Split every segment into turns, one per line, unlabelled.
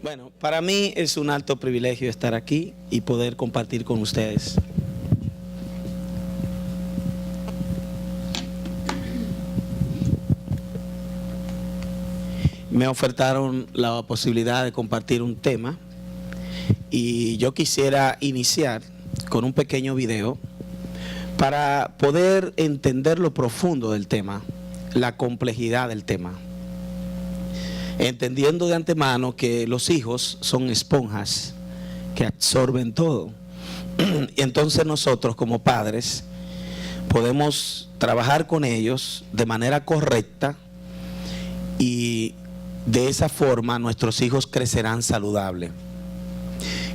Bueno, para mí es un alto privilegio estar aquí y poder compartir con ustedes. Me ofertaron la posibilidad de compartir un tema y yo quisiera iniciar con un pequeño video para poder entender lo profundo del tema, la complejidad del tema. Entendiendo de antemano que los hijos son esponjas que absorben todo. Y entonces nosotros como padres podemos trabajar con ellos de manera correcta y de esa forma nuestros hijos crecerán saludables.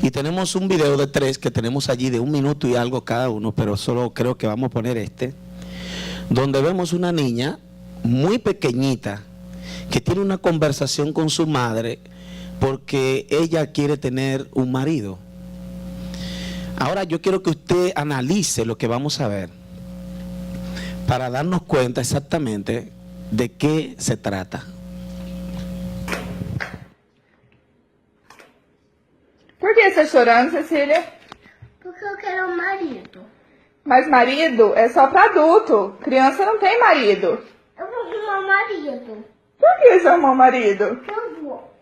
Y tenemos un video de 3 que tenemos allí de 1 minuto y algo cada uno, pero solo creo que vamos a poner donde vemos una niña muy pequeñita que tiene una conversación con su madre porque ella quiere tener un marido. Ahora yo quiero que usted analice lo que vamos a ver para darnos cuenta exactamente de qué se trata.
Por que você está chorando, Cecília?
Porque eu quero um marido.
Mas marido é só para adulto. Criança não tem marido.
Eu vou arrumar um marido.
Por que você arrumou um marido?
Eu vou.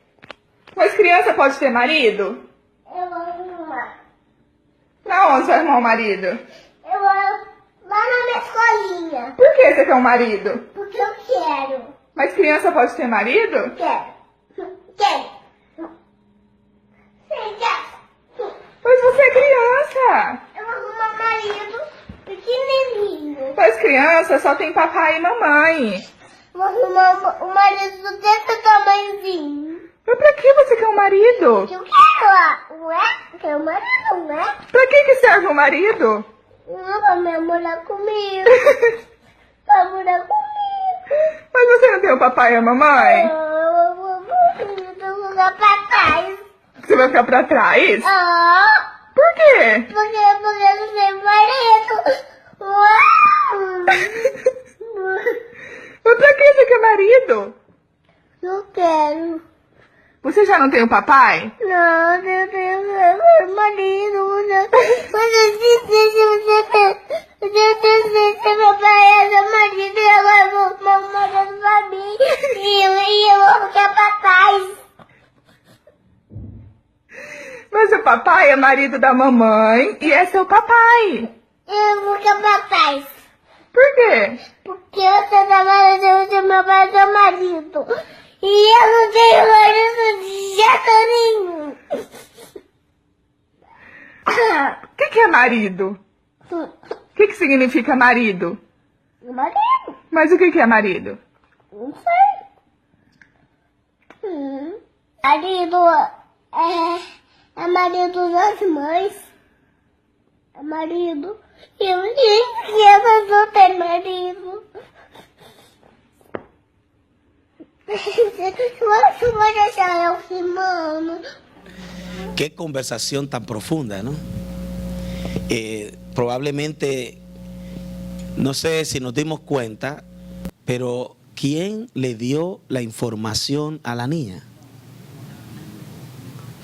Mas criança pode ter marido?
Eu vou arrumar.
Pra onde você vai arrumar um marido?
Eu vou lá na minha escolinha.
Por que você quer um marido?
Porque eu quero.
Mas criança pode ter marido?
Quero. Quero. Você quer?
Mas você é criança.
Eu vou arrumar um marido pequenininho.
Mas criança só tem papai e mamãe.
Eu vou arrumar um marido desse tamanhozinho.
Mas pra que você quer um marido?
Eu quero lá. Ué? Eu quero um marido, ué?
Pra que serve um marido?
Pra me namorar comigo. Pra namorar comigo.
Mas você não tem o papai e a mamãe?
Eu vou ficar pra trás.
Você vai ficar pra trás?
Ah,
Por quê?
porque eu não tenho marido. Uau.
Mas pra que você quer marido?
Não quero.
Você já não tem o papai?
Não, eu tenho marido. Mas eu disse meu pai é seu marido e agora eu vou marido pra mim. E eu vou ficar pra trás.
Mas o papai é marido da mamãe e é seu papai.
Eu vou ficar pra trás.
Por quê?
Porque eu sou meu pai é seu marido. E eu não tenho marido de jeito nenhum.
O que é marido? O que significa marido?
Marido?
Mas o que é marido?
Não sei. Marido é marido das mães. É marido. Eu não tenho marido. Você vai deixar eu filmando?
Qué conversación tan profunda, ¿no? Probablemente, no sé si nos dimos cuenta, pero ¿quién le dio la información a la niña?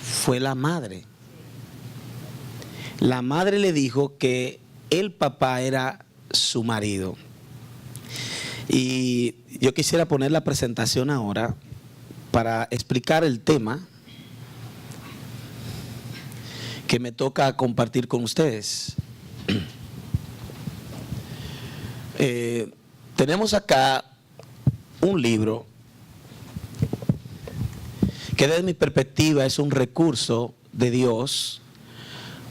Fue la madre. La madre le dijo que el papá era su marido. Y yo quisiera poner la presentación ahora para explicar el tema que me toca compartir con ustedes. Tenemos acá un libro que desde mi perspectiva es un recurso de Dios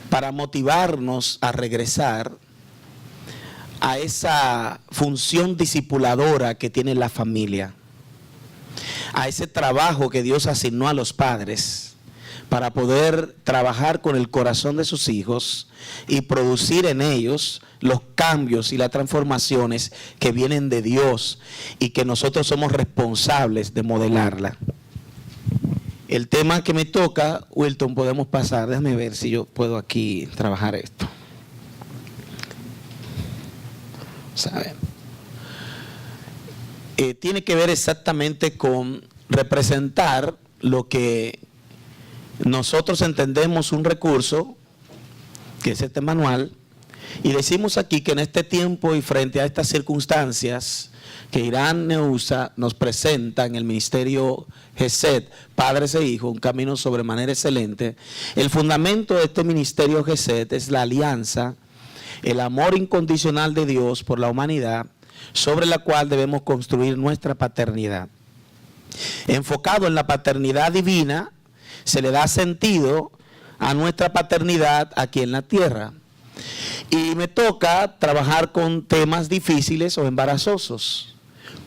para motivarnos a regresar a esa función discipuladora que tiene la familia, a ese trabajo que Dios asignó a los padres para poder trabajar con el corazón de sus hijos y producir en ellos los cambios y las transformaciones que vienen de Dios y que nosotros somos responsables de modelarla. El tema que me toca, Wilton, podemos pasar, déjame ver si yo puedo aquí trabajar esto. ¿Saben? Tiene que ver exactamente con representar lo que nosotros entendemos un recurso, que es este manual, y decimos aquí que en este tiempo y frente a estas circunstancias que Irán Neusa nos presenta en el ministerio GESET, Padres e Hijos, un camino sobremanera excelente. El fundamento de este ministerio GESET es la alianza, el amor incondicional de Dios por la humanidad, sobre la cual debemos construir nuestra paternidad. Enfocado en la paternidad divina, se le da sentido a nuestra paternidad aquí en la tierra. Y me toca trabajar con temas difíciles o embarazosos.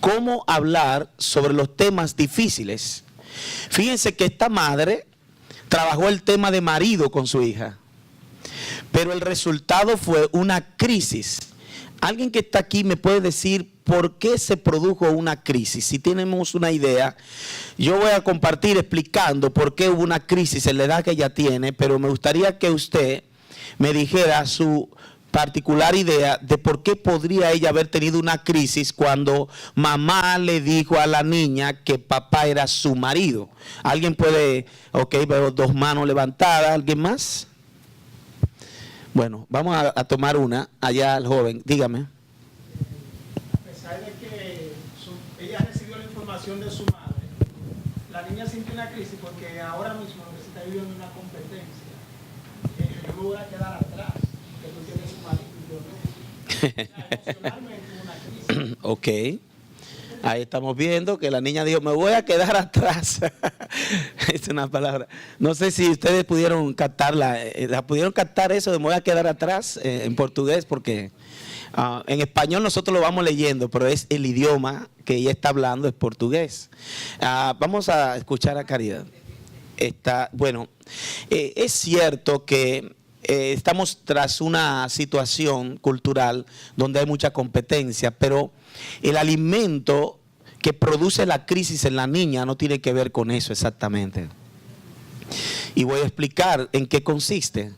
¿Cómo hablar sobre los temas difíciles? Fíjense que esta madre trabajó el tema de marido con su hija, pero el resultado fue una crisis. ¿Alguien que está aquí me puede decir por qué se produjo una crisis? Si tenemos una idea, yo voy a compartir explicando por qué hubo una crisis en la edad que ella tiene, pero me gustaría que usted me dijera su particular idea de por qué podría ella haber tenido una crisis cuando mamá le dijo a la niña que papá era su marido. ¿Alguien puede? Ok, veo dos manos levantadas. ¿Alguien más? Bueno, vamos a tomar una. Allá el joven, dígame.
A pesar de que ella recibió la información de su madre, la niña sintió una crisis porque ahora mismo lo que se está viviendo es una competencia. Yo me voy a quedar atrás.
Ok, ahí estamos viendo que la niña dijo, me voy a quedar atrás. Es una palabra. No sé si ustedes pudieron captarla, pudieron captar eso de me voy a quedar atrás en portugués, porque en español nosotros lo vamos leyendo, pero es el idioma que ella está hablando, es portugués. Vamos a escuchar a Caridad. Bueno, es cierto que estamos tras una situación cultural donde hay mucha competencia, pero el alimento que produce la crisis en la niña no tiene que ver con eso exactamente. Y voy a explicar en qué consiste.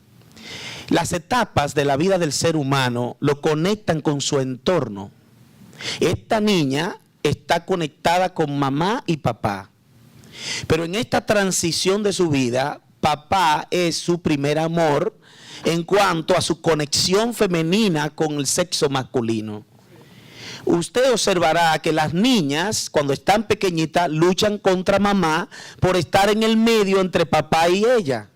Las etapas de la vida del ser humano lo conectan con su entorno. Esta niña está conectada con mamá y papá, pero en esta transición de su vida, papá es su primer amor en cuanto a su conexión femenina con el sexo masculino. Usted observará que las niñas, cuando están pequeñitas, luchan contra mamá por estar en el medio entre papá y ella.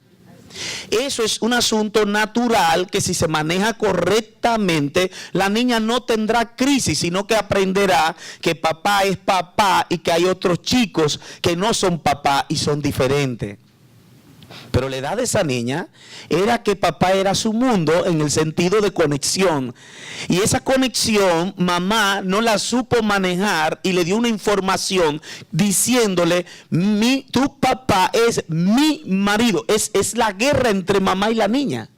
Eso es un asunto natural que si se maneja correctamente, la niña no tendrá crisis, sino que aprenderá que papá es papá y que hay otros chicos que no son papá y son diferentes. Pero la edad de esa niña era que papá era su mundo en el sentido de conexión. Y esa conexión mamá no la supo manejar y le dio una información diciéndole, tu papá es mi marido. Es la guerra entre mamá y la niña.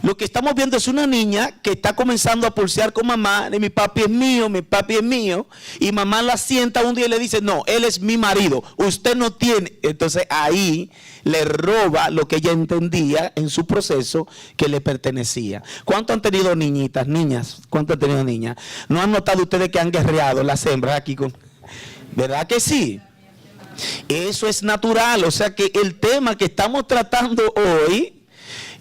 Lo que estamos viendo es una niña que está comenzando a pulsear con mamá, de mi papi es mío, mi papi es mío, y mamá la sienta un día y le dice, no, él es mi marido, usted no tiene. Entonces ahí le roba lo que ella entendía en su proceso que le pertenecía. ¿Cuánto han tenido niñitas, niñas? ¿Cuánto han tenido niñas? ¿No han notado ustedes que han guerreado las hembras aquí con? ¿Verdad que sí? Eso es natural, o sea que el tema que estamos tratando hoy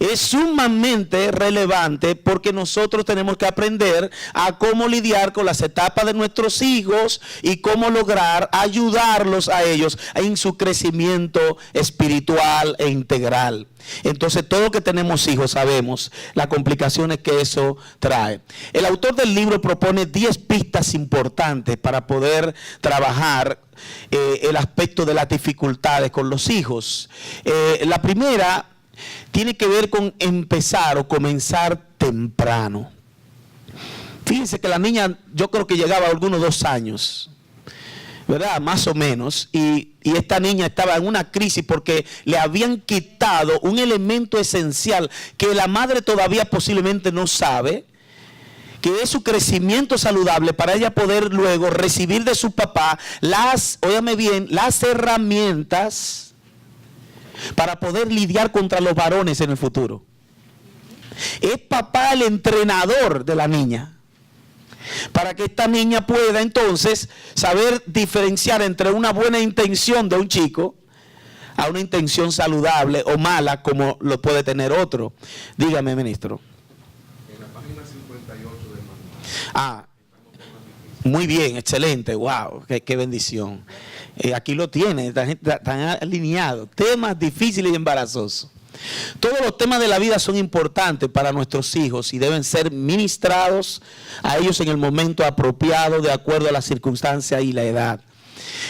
es sumamente relevante porque nosotros tenemos que aprender a cómo lidiar con las etapas de nuestros hijos y cómo lograr ayudarlos a ellos en su crecimiento espiritual e integral. Entonces, todos que tenemos hijos sabemos las complicaciones que eso trae. El autor del libro propone 10 pistas importantes para poder trabajar el aspecto de las dificultades con los hijos. La primera tiene que ver con empezar o comenzar temprano. Fíjense que la niña, yo creo que llegaba a algunos 2 años, ¿verdad? Más o menos. Y esta niña estaba en una crisis porque le habían quitado un elemento esencial que la madre todavía posiblemente no sabe, que es su crecimiento saludable para ella poder luego recibir de su papá óyame bien, las herramientas para poder lidiar contra los varones en el futuro. Es papá el entrenador de la niña, para que esta niña pueda entonces saber diferenciar entre una buena intención de un chico a una intención saludable o mala como lo puede tener otro. Dígame, ministro.
En la página 58 del manual.
Ah, muy bien, excelente, wow, qué bendición. Aquí lo tiene, están alineados. Temas difíciles y embarazosos. Todos los temas de la vida son importantes para nuestros hijos y deben ser ministrados a ellos en el momento apropiado, de acuerdo a las circunstancias y la edad.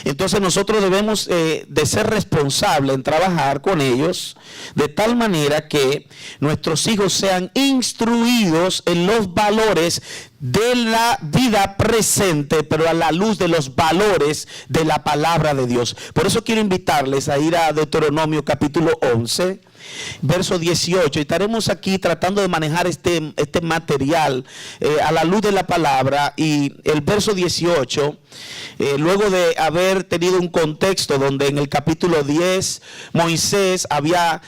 Entonces nosotros debemos de ser responsables en trabajar con ellos de tal manera que nuestros hijos sean instruidos en los valores de la vida presente, pero a la luz de los valores de la palabra de Dios. Por eso quiero invitarles a ir a Deuteronomio capítulo 11, verso 18. Y estaremos aquí tratando de manejar este material a la luz de la palabra. Y el verso 18, luego de haber tenido un contexto donde en el capítulo 10 Moisés había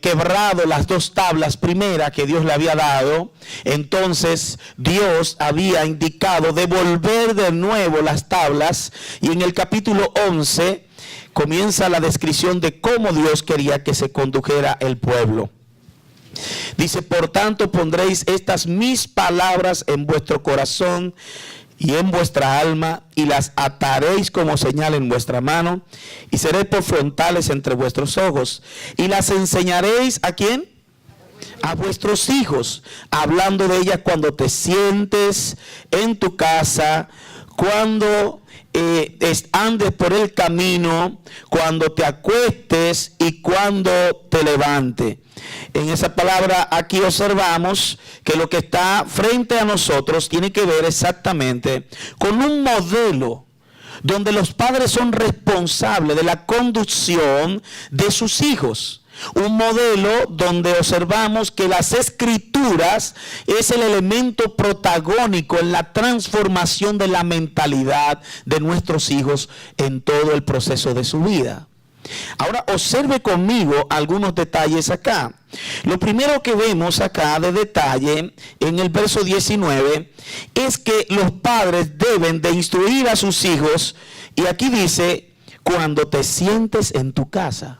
quebrado las 2 tablas primeras que Dios le había dado, entonces Dios había indicado devolver de nuevo las tablas, y en el capítulo 11 comienza la descripción de cómo Dios quería que se condujera el pueblo. Dice: por tanto pondréis estas mis palabras en vuestro corazón y en vuestra alma, y las ataréis como señal en vuestra mano, y seréis por frontales entre vuestros ojos, y las enseñaréis ¿a quién? A vuestros hijos, hablando de ellas cuando te sientes en tu casa, cuando andes por el camino, cuando te acuestes y cuando te levantes. En esa palabra aquí observamos que lo que está frente a nosotros tiene que ver exactamente con un modelo donde los padres son responsables de la conducción de sus hijos. Un modelo donde observamos que las escrituras es el elemento protagónico en la transformación de la mentalidad de nuestros hijos en todo el proceso de su vida. Ahora observe conmigo algunos detalles acá. Lo primero que vemos acá de detalle en el verso 19 es que los padres deben de instruir a sus hijos, y aquí dice: cuando te sientes en tu casa.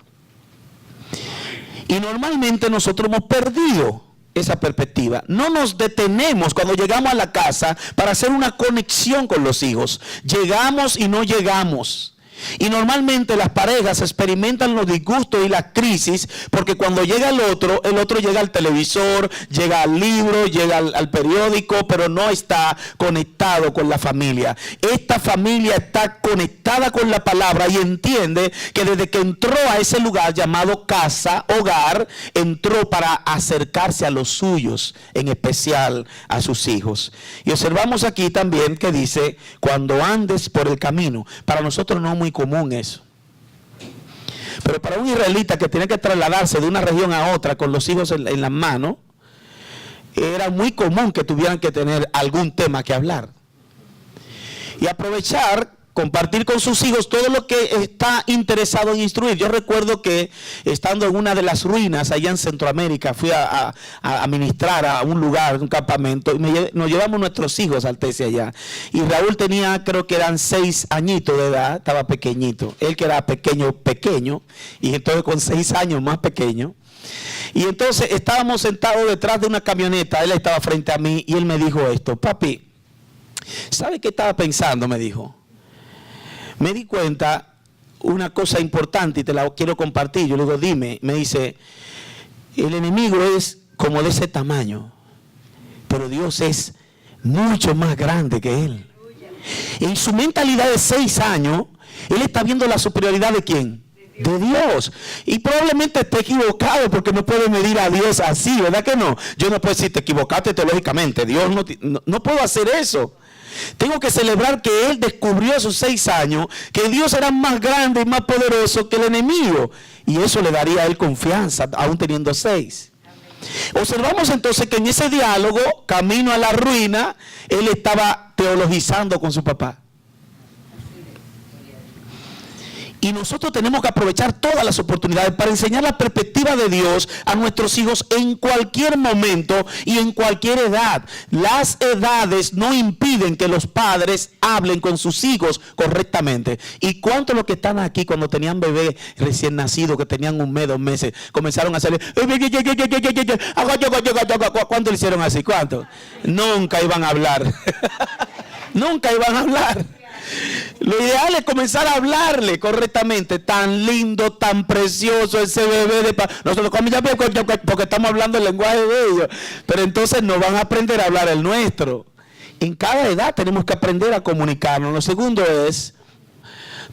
Y normalmente nosotros hemos perdido esa perspectiva. No nos detenemos cuando llegamos a la casa para hacer una conexión con los hijos. Llegamos y no llegamos. Y normalmente las parejas experimentan los disgustos y las crisis porque cuando llega el otro llega al televisor, llega al libro, llega al periódico, pero no está conectado con la familia. Esta familia está conectada con la palabra y entiende que desde que entró a ese lugar llamado casa, hogar, entró para acercarse a los suyos, en especial a sus hijos. Y observamos aquí también que dice: cuando andes por el camino. Para nosotros no es muy común eso, pero para un israelita que tenía que trasladarse de una región a otra con los hijos en las manos, era muy común que tuvieran que tener algún tema que hablar y aprovechar, compartir con sus hijos todo lo que está interesado en instruir. Yo recuerdo que estando en una de las ruinas allá en Centroamérica, fui a ministrar a un lugar, un campamento, y nos llevamos nuestros hijos al TC allá. Y Raúl tenía, creo que eran 6 añitos de edad, estaba pequeñito. Él que era pequeño, y entonces con 6 años más pequeño. Y entonces estábamos sentados detrás de una camioneta, él estaba frente a mí y él me dijo esto: papi, ¿sabe qué estaba pensando? Me dijo. Me di cuenta una cosa importante y te la quiero compartir. Yo le digo: dime. Me dice: el enemigo es como de ese tamaño, pero Dios es mucho más grande que él. En su mentalidad de 6 años, él está viendo la superioridad de ¿quién? De Dios. Y probablemente esté equivocado porque no puede medir a Dios así, ¿verdad que no? Yo no puedo decir: te equivocaste teológicamente. Dios no puedo hacer eso. Tengo que celebrar que él descubrió a sus 6 años que Dios era más grande y más poderoso que el enemigo. Y eso le daría a él confianza, aún teniendo 6. Observamos entonces que en ese diálogo, camino a la ruina, él estaba teologizando con su papá. Y nosotros tenemos que aprovechar todas las oportunidades para enseñar la perspectiva de Dios a nuestros hijos en cualquier momento y en cualquier edad. Las edades no impiden que los padres hablen con sus hijos correctamente. ¿Y cuántos los que están aquí cuando tenían bebé recién nacido, que tenían 1 mes, 2 meses, comenzaron a salir? ¿Cuántos le hicieron así? ¿Cuántos? Nunca iban a hablar. Nunca iban a hablar. Lo ideal es comenzar a hablarle correctamente. Tan lindo, tan precioso ese bebé de nosotros porque estamos hablando el lenguaje de ellos, pero entonces no van a aprender a hablar el nuestro. En cada edad tenemos que aprender a comunicarnos. Lo segundo es: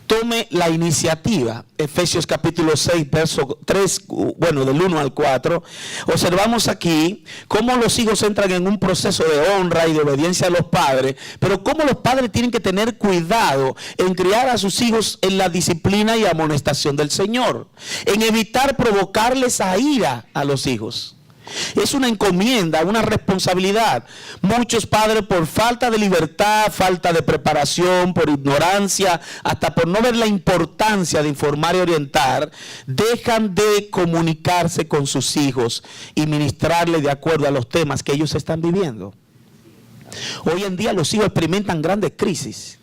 tome la iniciativa. Efesios capítulo 6, verso 3, bueno, del 1 al 4. Observamos aquí cómo los hijos entran en un proceso de honra y de obediencia a los padres, pero cómo los padres tienen que tener cuidado en criar a sus hijos en la disciplina y amonestación del Señor, en evitar provocarles a ira a los hijos. Es una encomienda, una responsabilidad. Muchos padres, por falta de libertad, falta de preparación, por ignorancia, hasta por no ver la importancia de informar y orientar, dejan de comunicarse con sus hijos y ministrarles de acuerdo a los temas que ellos están viviendo. Hoy en día los hijos experimentan grandes crisis,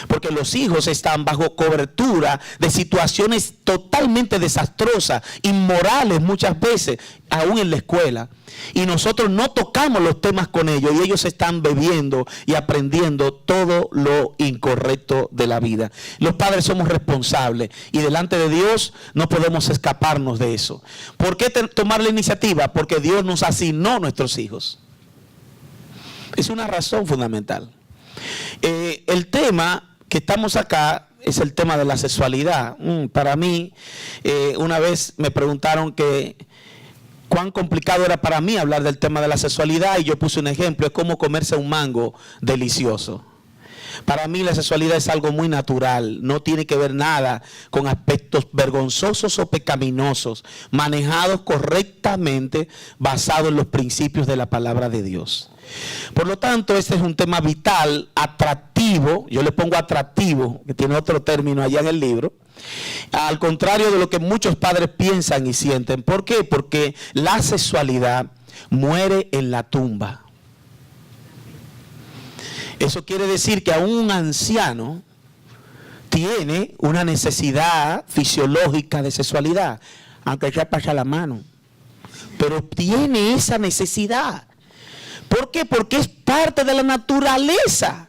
porque los hijos están bajo cobertura de situaciones totalmente desastrosas, inmorales muchas veces, aún en la escuela. Y nosotros no tocamos los temas con ellos y ellos están bebiendo y aprendiendo todo lo incorrecto de la vida. Los padres somos responsables y delante de Dios no podemos escaparnos de eso. ¿Por qué tomar la iniciativa? Porque Dios nos asignó nuestros hijos. Es una razón fundamental. El tema que estamos acá es el tema de la sexualidad. Para mí, una vez me preguntaron que cuán complicado era para mí hablar del tema de la sexualidad, y yo puse un ejemplo: es como comerse un mango delicioso. Para mí la sexualidad es algo muy natural, no tiene que ver nada con aspectos vergonzosos o pecaminosos, manejados correctamente, basados en los principios de la palabra de Dios. Por lo tanto, este es un tema vital, atractivo. Yo le pongo atractivo, que tiene otro término allá en el libro, al contrario de lo que muchos padres piensan y sienten. ¿Por qué? Porque la sexualidad muere en la tumba. Eso quiere decir que aún un anciano tiene una necesidad fisiológica de sexualidad, aunque ya pasa la mano, pero tiene esa necesidad. ¿Por qué? Porque es parte de la naturaleza.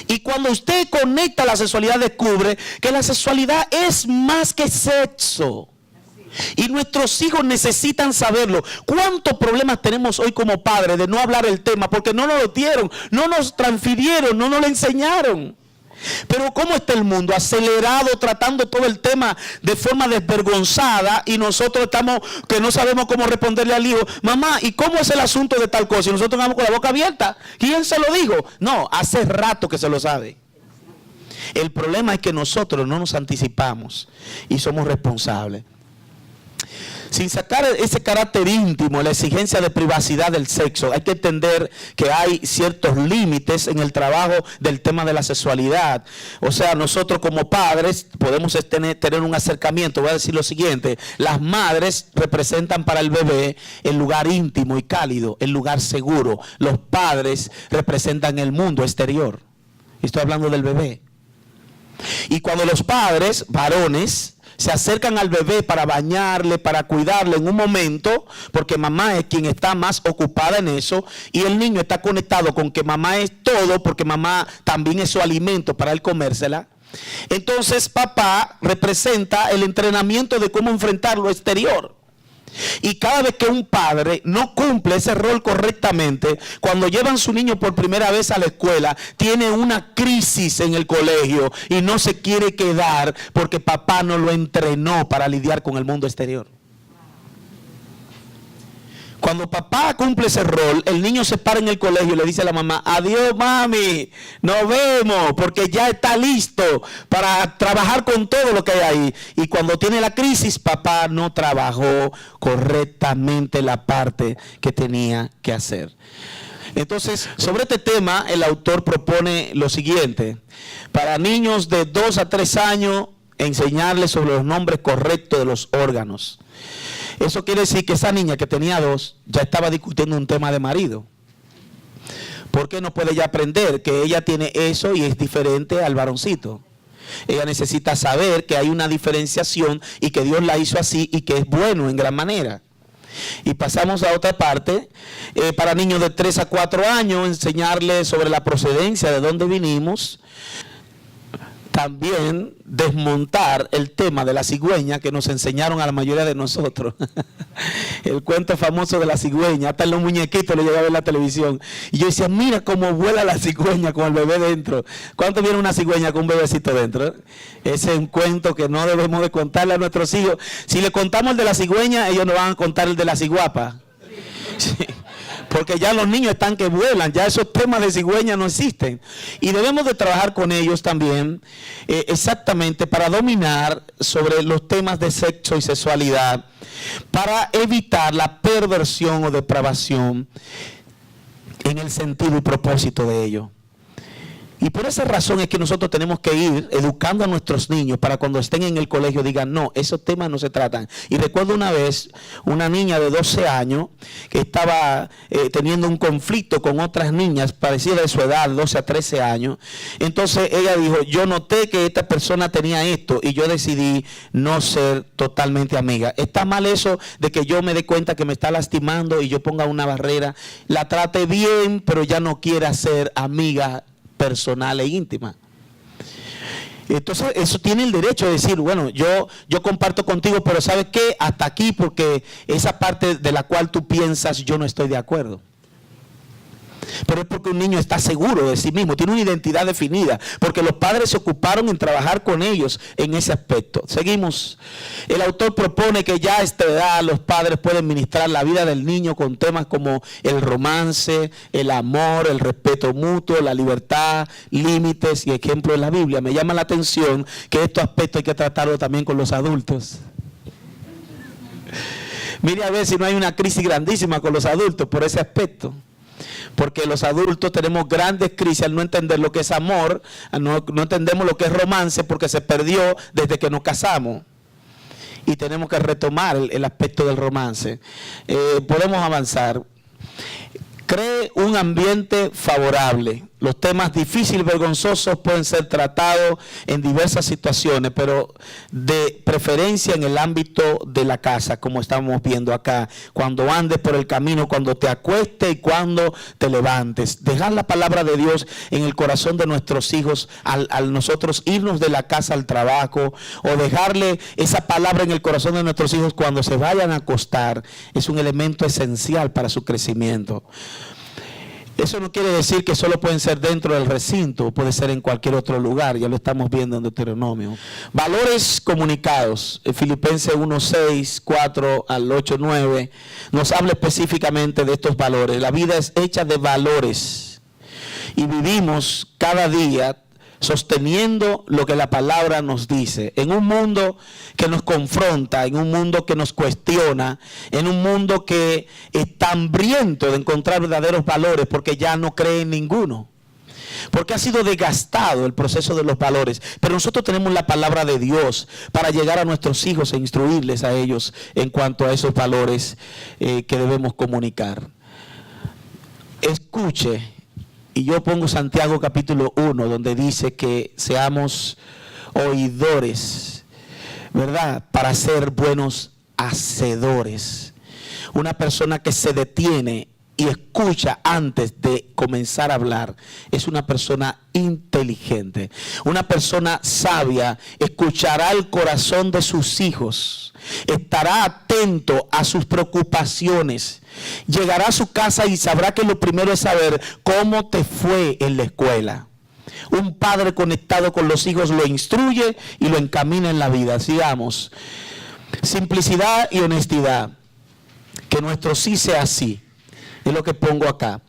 Y cuando usted conecta la sexualidad, descubre que la sexualidad es más que sexo. Y nuestros hijos necesitan saberlo. ¿Cuántos problemas tenemos hoy como padres de no hablar el tema? Porque no nos lo dieron, no nos transfirieron, no nos lo enseñaron. Pero ¿cómo está el mundo? Acelerado, tratando todo el tema de forma desvergonzada, y nosotros estamos que no sabemos cómo responderle al hijo: mamá, ¿y cómo es el asunto de tal cosa? Y nosotros estamos con la boca abierta. ¿Quién se lo dijo? No, hace rato que se lo sabe. El problema es que nosotros no nos anticipamos y somos responsables. Sin sacar ese carácter íntimo, la exigencia de privacidad del sexo, hay que entender que hay ciertos límites en el trabajo del tema de la sexualidad. O sea, nosotros como padres podemos tener un acercamiento. Voy a decir lo siguiente: las madres representan para el bebé el lugar íntimo y cálido, el lugar seguro. Los padres representan el mundo exterior. Estoy hablando del bebé. Y cuando los padres, varones, se acercan al bebé para bañarle, para cuidarle en un momento, porque mamá es quien está más ocupada en eso, y el niño está conectado con que mamá es todo, porque mamá también es su alimento para él comérsela. Entonces papá representa el entrenamiento de cómo enfrentar lo exterior. Y cada vez que un padre no cumple ese rol correctamente, cuando llevan a su niño por primera vez a la escuela, tiene una crisis en el colegio y no se quiere quedar porque papá no lo entrenó para lidiar con el mundo exterior. Cuando papá cumple ese rol, el niño se para en el colegio y le dice a la mamá: adiós mami, nos vemos, porque ya está listo para trabajar con todo lo que hay ahí. Y cuando tiene la crisis, papá no trabajó correctamente la parte que tenía que hacer. Entonces, sobre este tema, el autor propone lo siguiente: para niños de 2 a 3 años, enseñarle sobre los nombres correctos de los órganos. Eso quiere decir que esa niña que tenía 2 ya estaba discutiendo un tema de marido. ¿Por qué no puede ya aprender que ella tiene eso y es diferente al varoncito? Ella necesita saber que hay una diferenciación y que Dios la hizo así y que es bueno en gran manera. Y pasamos a otra parte, para niños de 3 a 4 años, enseñarles sobre la procedencia, de dónde vinimos. También desmontar el tema de la cigüeña que nos enseñaron a la mayoría de nosotros. El cuento famoso de la cigüeña, hasta en los muñequitos lo llegué a ver en la televisión. Y yo decía, mira cómo vuela la cigüeña con el bebé dentro. ¿Cuánto viene una cigüeña con un bebecito dentro? Ese es un cuento que no debemos de contarle a nuestros hijos. Si le contamos el de la cigüeña, ellos nos van a contar el de la ciguapa. Sí. Porque ya los niños están que vuelan, ya esos temas de cigüeña no existen. Y debemos de trabajar con ellos también, exactamente para dominar sobre los temas de sexo y sexualidad, para evitar la perversión o depravación en el sentido y propósito de ello. Y por esa razón es que nosotros tenemos que ir educando a nuestros niños para cuando estén en el colegio digan, no, esos temas no se tratan. Y recuerdo una vez una niña de 12 años que estaba teniendo un conflicto con otras niñas parecidas de su edad, 12 a 13 años. Entonces ella dijo, yo noté que esta persona tenía esto y yo decidí no ser totalmente amiga. Está mal eso de que yo me dé cuenta que me está lastimando y yo ponga una barrera, la trate bien, pero ya no quiera ser amiga personal e íntima. Entonces eso tiene el derecho de decir, bueno, yo comparto contigo, pero ¿sabes qué? Hasta aquí, porque esa parte de la cual tú piensas yo no estoy de acuerdo. Pero es porque un niño está seguro de sí mismo, tiene una identidad definida, porque los padres se ocuparon en trabajar con ellos en ese aspecto. Seguimos. El autor propone que ya a esta edad los padres pueden ministrar la vida del niño con temas como el romance, el amor, el respeto mutuo, la libertad, límites y ejemplos de la Biblia. Me llama la atención que estos aspectos hay que tratarlos también con los adultos. Mire a ver si no hay una crisis grandísima con los adultos por ese aspecto. Porque los adultos tenemos grandes crisis al no entender lo que es amor, no entendemos lo que es romance porque se perdió desde que nos casamos. Y tenemos que retomar el aspecto del romance. Podemos avanzar. Cree un ambiente favorable. Los temas difíciles y vergonzosos pueden ser tratados en diversas situaciones, pero de preferencia en el ámbito de la casa, como estamos viendo acá. Cuando andes por el camino, cuando te acuestes y cuando te levantes. Dejar la palabra de Dios en el corazón de nuestros hijos al nosotros irnos de la casa al trabajo, o dejarle esa palabra en el corazón de nuestros hijos cuando se vayan a acostar, es un elemento esencial para su crecimiento. Eso no quiere decir que solo pueden ser dentro del recinto, puede ser en cualquier otro lugar, ya lo estamos viendo en Deuteronomio. Valores comunicados, Filipenses 1:6, 4 al 8:9, nos habla específicamente de estos valores. La vida es hecha de valores y vivimos cada día sosteniendo lo que la palabra nos dice, en un mundo que nos confronta, en un mundo que nos cuestiona, en un mundo que está hambriento de encontrar verdaderos valores porque ya no cree en ninguno, porque ha sido desgastado el proceso de los valores. Pero nosotros tenemos la palabra de Dios para llegar a nuestros hijos e instruirles a ellos en cuanto a esos valores que debemos comunicar. Escuche. Y yo pongo Santiago capítulo 1, donde dice que seamos oidores, ¿verdad? Para ser buenos hacedores. Una persona que se detiene y escucha antes de comenzar a hablar es una persona inteligente. Una persona sabia escuchará el corazón de sus hijos, estará atento a sus preocupaciones, llegará a su casa y sabrá que lo primero es saber cómo te fue en la escuela. Un padre conectado con los hijos lo instruye y lo encamina en la vida. Sigamos. Simplicidad y honestidad. Que nuestro sí sea sí. Es lo que pongo acá.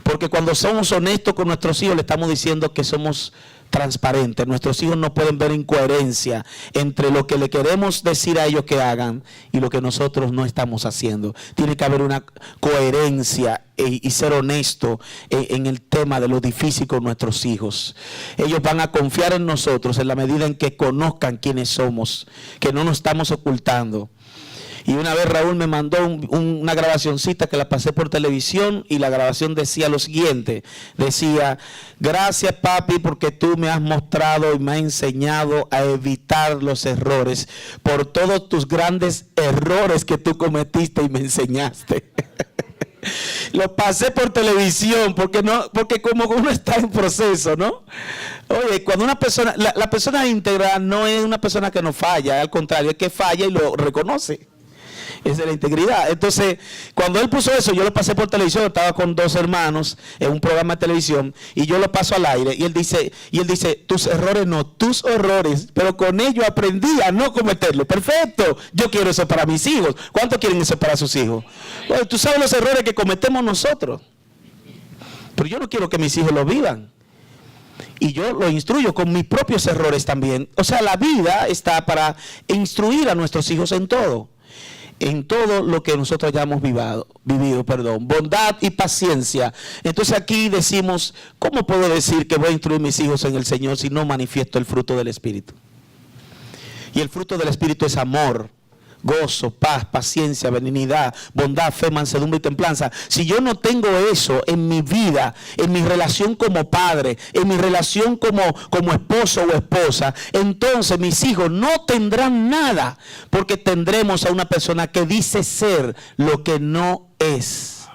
Porque cuando somos honestos con nuestros hijos le estamos diciendo que somos transparente. Nuestros hijos no pueden ver incoherencia entre lo que le queremos decir a ellos que hagan y lo que nosotros no estamos haciendo. Tiene que haber una coherencia y ser honesto en el tema de lo difícil con nuestros hijos. Ellos van a confiar en nosotros en la medida en que conozcan quiénes somos, que no nos estamos ocultando. Y una vez Raúl me mandó una grabacioncita que la pasé por televisión, y la grabación decía lo siguiente, decía: gracias papi porque tú me has mostrado y me has enseñado a evitar los errores, por todos tus grandes errores que tú cometiste y me enseñaste. Lo pasé por televisión porque como uno está en proceso, ¿no? Oye, cuando una persona, la persona íntegra no es una persona que no falla, al contrario, es que falla y lo reconoce. Esa es la integridad. Entonces, cuando él puso eso, yo lo pasé por televisión, estaba con 2 hermanos en un programa de televisión, y yo lo paso al aire, y él dice, tus errores no, tus horrores, pero con ello aprendí a no cometerlo. Perfecto, yo quiero eso para mis hijos. ¿Cuántos quieren eso para sus hijos? Bueno, tú sabes los errores que cometemos nosotros, pero yo no quiero que mis hijos lo vivan. Y yo lo instruyo con mis propios errores también. O sea, la vida está para instruir a nuestros hijos en todo lo que nosotros hayamos vivido, bondad y paciencia. Entonces aquí decimos, ¿cómo puedo decir que voy a instruir a mis hijos en el Señor si no manifiesto el fruto del Espíritu? Y el fruto del Espíritu es amor, gozo, paz, paciencia, benignidad, bondad, fe, mansedumbre y templanza. Si yo no tengo eso en mi vida, en mi relación como padre, en mi relación como esposo o esposa, entonces mis hijos no tendrán nada, porque tendremos a una persona que dice ser lo que no es.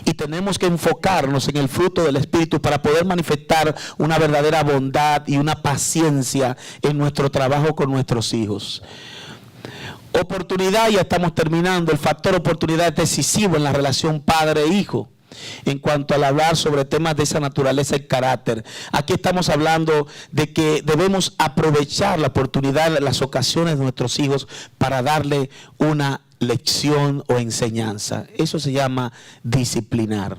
Y tenemos que enfocarnos en el fruto del Espíritu para poder manifestar una verdadera bondad y una paciencia en nuestro trabajo con nuestros hijos. Oportunidad, ya estamos terminando. El factor oportunidad es decisivo en la relación padre-hijo en cuanto al hablar sobre temas de esa naturaleza y carácter. Aquí estamos hablando de que debemos aprovechar la oportunidad, las ocasiones de nuestros hijos para darle una lección o enseñanza. Eso se llama disciplinar.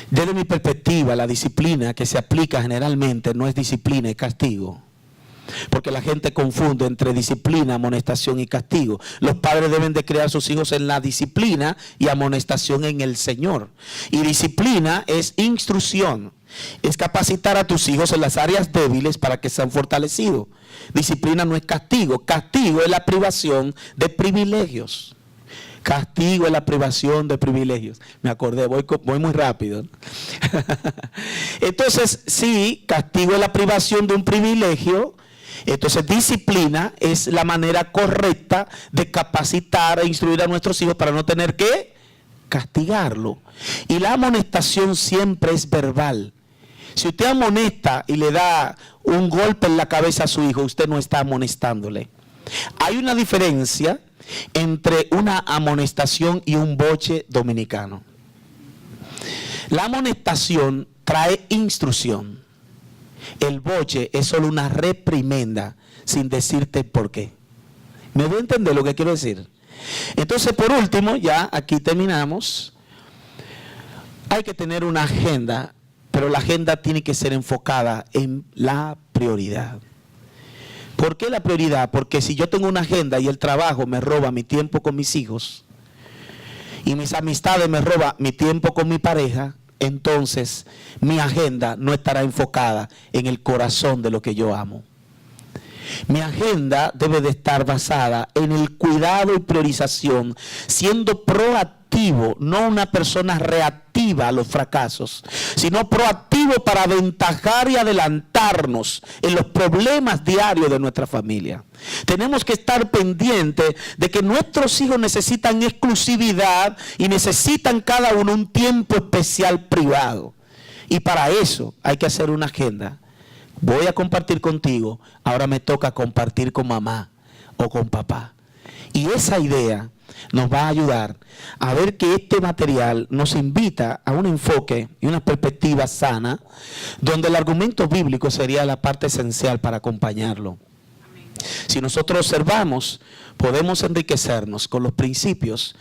Desde mi perspectiva, la disciplina que se aplica generalmente no es disciplina, es castigo. Porque la gente confunde entre disciplina, amonestación y castigo. Los padres deben de criar a sus hijos en la disciplina y amonestación en el Señor. Y disciplina es instrucción, es capacitar a tus hijos en las áreas débiles para que sean fortalecidos. Disciplina no es castigo, castigo es la privación de privilegios. Castigo es la privación de privilegios. Me acordé, voy muy rápido. Entonces, sí, castigo es la privación de un privilegio. Entonces, disciplina es la manera correcta de capacitar e instruir a nuestros hijos para no tener que castigarlo. Y la amonestación siempre es verbal. Si usted amonesta y le da un golpe en la cabeza a su hijo, usted no está amonestándole. Hay una diferencia entre una amonestación y un boche dominicano. La amonestación trae instrucción. El boche es solo una reprimenda sin decirte por qué. ¿Me voy a entender lo que quiero decir? Entonces, por último, ya aquí terminamos. Hay que tener una agenda, pero la agenda tiene que ser enfocada en la prioridad. ¿Por qué la prioridad? Porque si yo tengo una agenda y el trabajo me roba mi tiempo con mis hijos y mis amistades me roban mi tiempo con mi pareja, entonces mi agenda no estará enfocada en el corazón de lo que yo amo. Mi agenda debe de estar basada en el cuidado y priorización, siendo proactivo, no una persona reactiva a los fracasos, sino proactivo para aventajar y adelantarnos en los problemas diarios de nuestra familia. Tenemos que estar pendientes de que nuestros hijos necesitan exclusividad y necesitan cada uno un tiempo especial privado. Y para eso hay que hacer una agenda. Voy a compartir contigo, ahora me toca compartir con mamá o con papá. Y esa idea nos va a ayudar a ver que este material nos invita a un enfoque y una perspectiva sana, donde el argumento bíblico sería la parte esencial para acompañarlo. Si nosotros observamos, podemos enriquecernos con los principios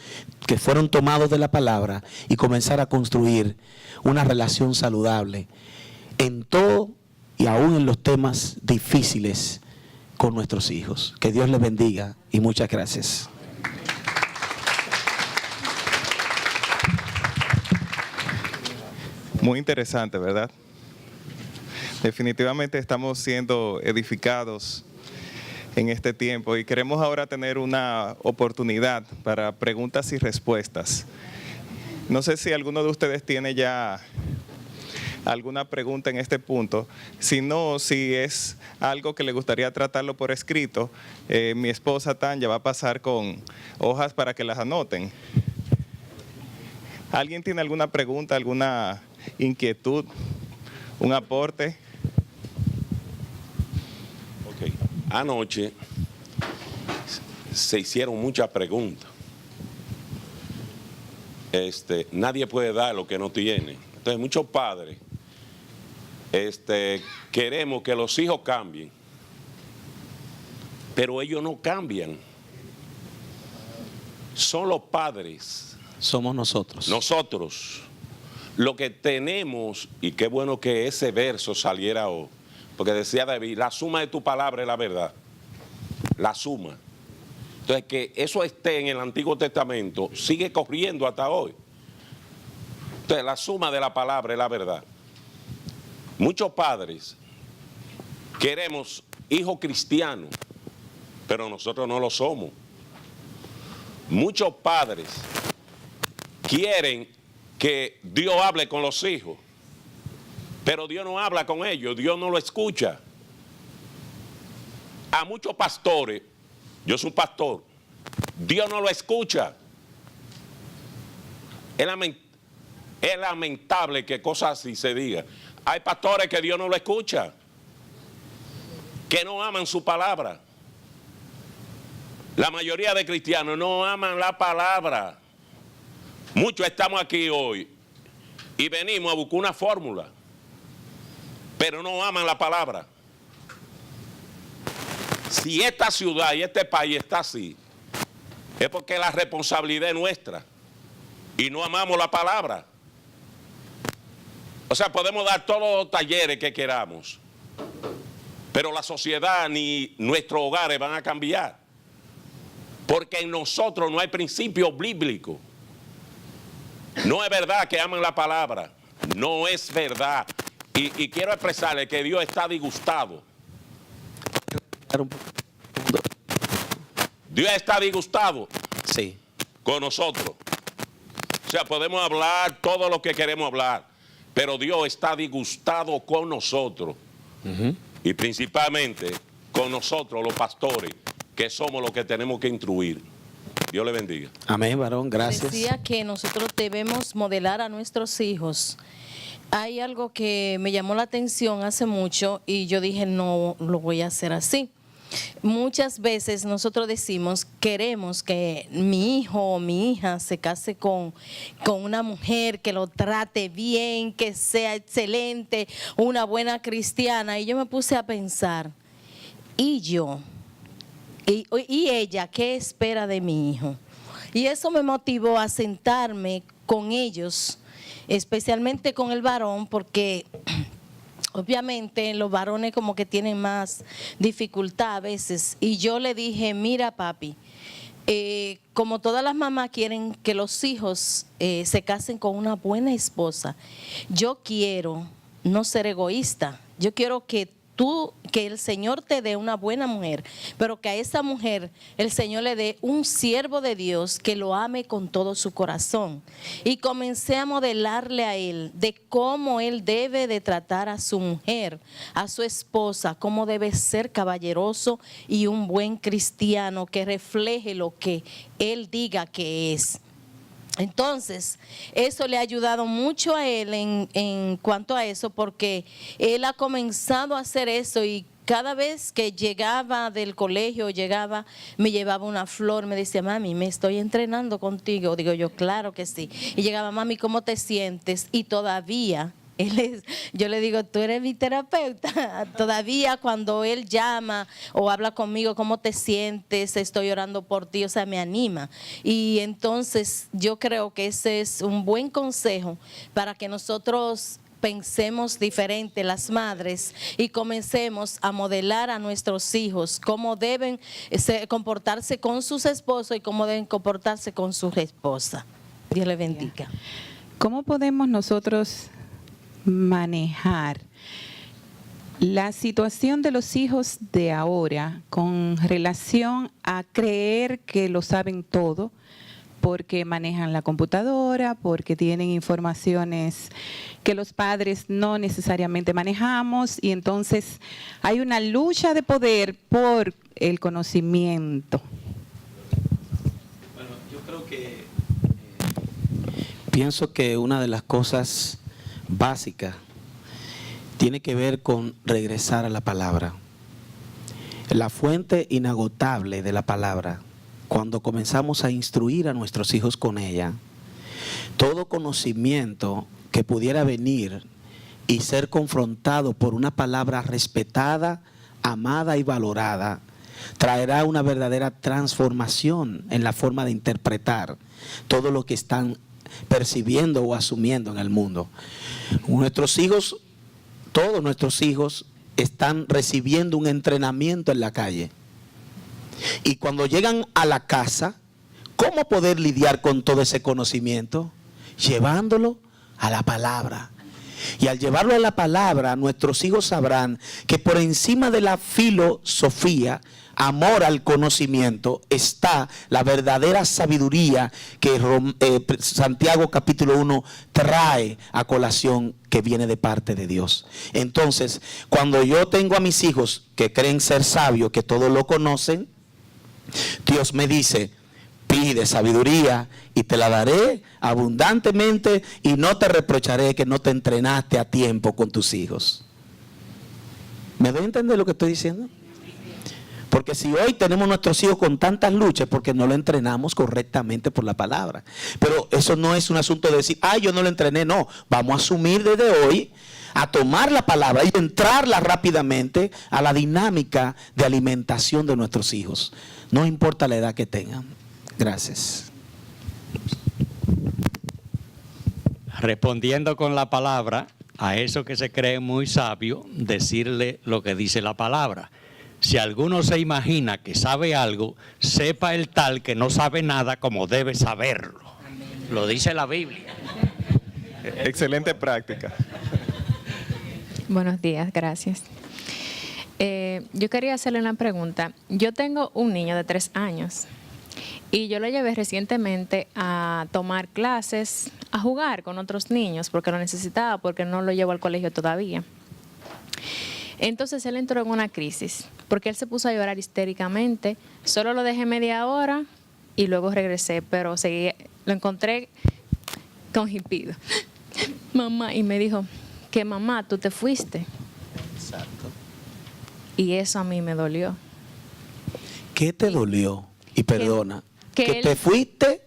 que fueron tomados de la palabra y comenzar a construir una relación saludable en todo y aún en los temas difíciles con nuestros hijos. Que Dios les bendiga y muchas gracias.
Muy interesante, ¿verdad? Definitivamente estamos siendo edificados en este tiempo y queremos ahora tener una oportunidad para preguntas y respuestas. No sé si alguno de ustedes tiene ya alguna pregunta en este punto. Si no, si es algo que le gustaría tratarlo por escrito, mi esposa Tanya va a pasar con hojas para que las anoten. ¿Alguien tiene alguna pregunta, alguna inquietud, un aporte?
Ok. Anoche se hicieron muchas preguntas. Nadie puede dar lo que no tiene. Entonces muchos padres queremos que los hijos cambien, pero ellos no cambian. Son los padres.
Somos nosotros.
Nosotros. Lo que tenemos, y qué bueno que ese verso saliera hoy, porque decía David, la suma de tu palabra es la verdad. La suma. Entonces, que eso esté en el Antiguo Testamento, sigue corriendo hasta hoy. Entonces, la suma de la palabra es la verdad. Muchos padres queremos hijos cristianos, pero nosotros no lo somos. Muchos padres quieren que Dios hable con los hijos, pero Dios no habla con ellos, Dios no lo escucha. A muchos pastores, yo soy un pastor, Dios no lo escucha. Es lamentable que cosas así se digan. Hay pastores que Dios no lo escucha, que no aman su palabra. La mayoría de cristianos no aman la palabra. Muchos estamos aquí hoy y venimos a buscar una fórmula, pero no aman la palabra. Si esta ciudad y este país está así, es porque la responsabilidad es nuestra y no amamos la palabra. O sea, podemos dar todos los talleres que queramos, pero la sociedad ni nuestros hogares van a cambiar, porque en nosotros no hay principios bíblicos. No es verdad que aman la palabra, no es verdad. Y quiero expresarle que Dios está disgustado. Dios está disgustado,
Sí.
con nosotros. O sea, podemos hablar todo lo que queremos hablar, pero Dios está disgustado con nosotros. Y principalmente con nosotros, los pastores, que somos los que tenemos que instruir. Dios le bendiga.
Amén, varón, gracias.
Decía que nosotros debemos modelar a nuestros hijos. Hay algo que me llamó la atención hace mucho y yo dije, no lo voy a hacer así. Muchas veces nosotros decimos, queremos que mi hijo o mi hija se case con una mujer que lo trate bien, que sea excelente, una buena cristiana. Y yo me puse a pensar, ¿y yo? ¿Y ella qué espera de mi hijo? Y eso me motivó a sentarme con ellos, especialmente con el varón, porque obviamente los varones como que tienen más dificultad a veces. Y yo le dije, mira papi, como todas las mamás quieren que los hijos se casen con una buena esposa, yo quiero no ser egoísta, yo quiero que el Señor te dé una buena mujer, pero que a esa mujer el Señor le dé un siervo de Dios que lo ame con todo su corazón. Y comencé a modelarle a él de cómo él debe de tratar a su mujer, a su esposa, cómo debe ser caballeroso y un buen cristiano que refleje lo que él diga que es. Entonces, eso le ha ayudado mucho a él en cuanto a eso, porque él ha comenzado a hacer eso y cada vez que llegaba del colegio, me llevaba una flor, me decía, mami, me estoy entrenando contigo. Digo yo, claro que sí. Y llegaba, mami, ¿cómo te sientes? Y todavía, yo le digo, tú eres mi terapeuta. Todavía cuando él llama o habla conmigo, ¿cómo te sientes? Estoy orando por ti, o sea, me anima. Y entonces yo creo que ese es un buen consejo para que nosotros pensemos diferente las madres y comencemos a modelar a nuestros hijos cómo deben comportarse con sus esposos y cómo deben comportarse con su esposa. Dios le bendiga.
¿Cómo podemos nosotros manejar la situación de los hijos de ahora con relación a creer que lo saben todo, porque manejan la computadora, porque tienen informaciones que los padres no necesariamente manejamos, y entonces hay una lucha de poder por el conocimiento?
Bueno, yo creo que pienso que una de las cosas básicas tiene que ver con regresar a la palabra. La fuente inagotable de la palabra, cuando comenzamos a instruir a nuestros hijos con ella, todo conocimiento que pudiera venir y ser confrontado por una palabra respetada, amada y valorada, traerá una verdadera transformación en la forma de interpretar todo lo que están percibiendo o asumiendo en el mundo. Nuestros hijos, todos nuestros hijos, están recibiendo un entrenamiento en la calle. Y cuando llegan a la casa, ¿cómo poder lidiar con todo ese conocimiento? Llevándolo a la palabra. Y al llevarlo a la palabra, nuestros hijos sabrán que por encima de la filosofía, amor al conocimiento, está la verdadera sabiduría que Santiago capítulo 1 trae a colación, que viene de parte de Dios. Entonces, cuando yo tengo a mis hijos que creen ser sabios, que todo lo conocen, Dios me dice: pide sabiduría y te la daré abundantemente, y no te reprocharé que no te entrenaste a tiempo con tus hijos. ¿Me doy a entender lo que estoy diciendo? Porque si hoy tenemos nuestros hijos con tantas luchas, porque no lo entrenamos correctamente por la palabra. Pero eso no es un asunto de decir, yo no lo entrené. No, vamos a asumir desde hoy, a tomar la palabra y entrarla rápidamente a la dinámica de alimentación de nuestros hijos. No importa la edad que tengan. Gracias.
Respondiendo con la palabra, a eso que se cree muy sabio, decirle lo que dice la palabra. Si alguno se imagina que sabe algo, sepa el tal que no sabe nada como debe saberlo. Lo dice la Biblia.
Excelente práctica.
Buenos días, gracias. Yo quería hacerle una pregunta. Yo tengo un niño de 3 años y yo lo llevé recientemente a tomar clases, a jugar con otros niños porque lo necesitaba, porque no lo llevo al colegio todavía. Entonces él entró en una crisis porque él se puso a llorar histéricamente. Solo lo dejé media hora y luego regresé, pero lo encontré con hipido. Mamá, y me dijo que mamá, tú te fuiste.
Exacto.
Y eso a mí me dolió.
¿Qué te dolió? Y perdona, ¿que
él,
te fuiste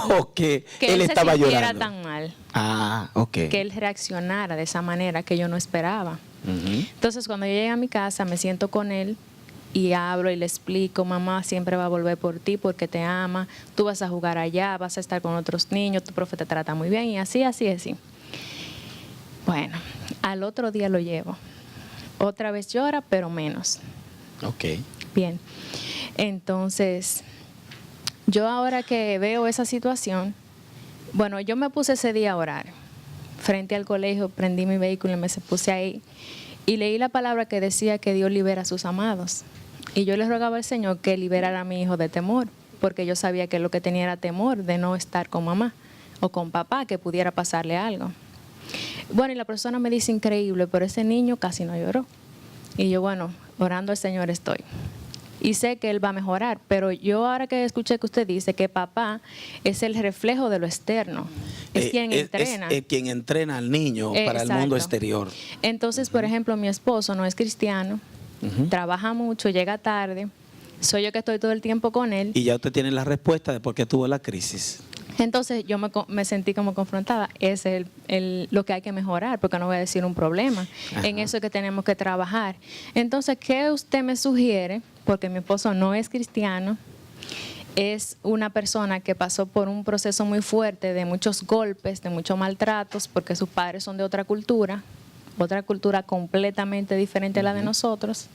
o que él estaba
se sintiera
llorando?
tan mal.
Ok.
Que él reaccionara de esa manera que yo no esperaba. Entonces, cuando yo llegué a mi casa, me siento con él y hablo y le explico: mamá siempre va a volver por ti porque te ama, tú vas a jugar allá, vas a estar con otros niños, tu profe te trata muy bien, y así. Bueno, al otro día lo llevo. Otra vez llora, pero menos.
Ok.
Bien. Entonces, yo ahora que veo esa situación, bueno, yo me puse ese día a orar. Frente al colegio, prendí mi vehículo y me puse ahí. Y leí la palabra que decía que Dios libera a sus amados. Y yo le rogaba al Señor que liberara a mi hijo de temor, porque yo sabía que lo que tenía era temor de no estar con mamá o con papá, que pudiera pasarle algo. Bueno, y la persona me dice: increíble, pero ese niño casi no lloró. Y yo, bueno, orando al Señor estoy. Y sé que él va a mejorar, pero yo ahora que escuché que usted dice que papá es el reflejo de lo externo, es quien entrena.
Es quien entrena al niño para el mundo exterior.
Entonces, por ejemplo, mi esposo no es cristiano, trabaja mucho, llega tarde, soy yo que estoy todo el tiempo con él.
Y ya usted tiene la respuesta de por qué tuvo la crisis.
Entonces yo me sentí como confrontada. Es lo que hay que mejorar, porque no voy a decir un problema. Ajá. En eso es que tenemos que trabajar. Entonces, ¿qué usted me sugiere? Porque mi esposo no es cristiano es una persona que pasó por un proceso muy fuerte de muchos golpes, de muchos maltratos, porque sus padres son de otra cultura completamente diferente a la de nosotros.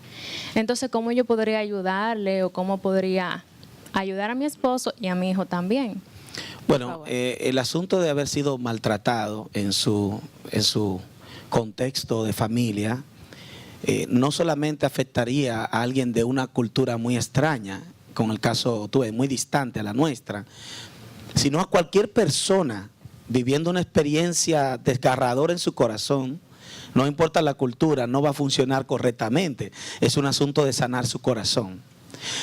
Entonces, ¿cómo yo podría ayudarle o cómo podría ayudar a mi esposo y a mi hijo también?
Bueno, el asunto de haber sido maltratado en su contexto de familia no solamente afectaría a alguien de una cultura muy extraña, con el caso tuve muy distante a la nuestra, sino a cualquier persona viviendo una experiencia desgarradora en su corazón. No importa la cultura, no va a funcionar correctamente. Es un asunto de sanar su corazón.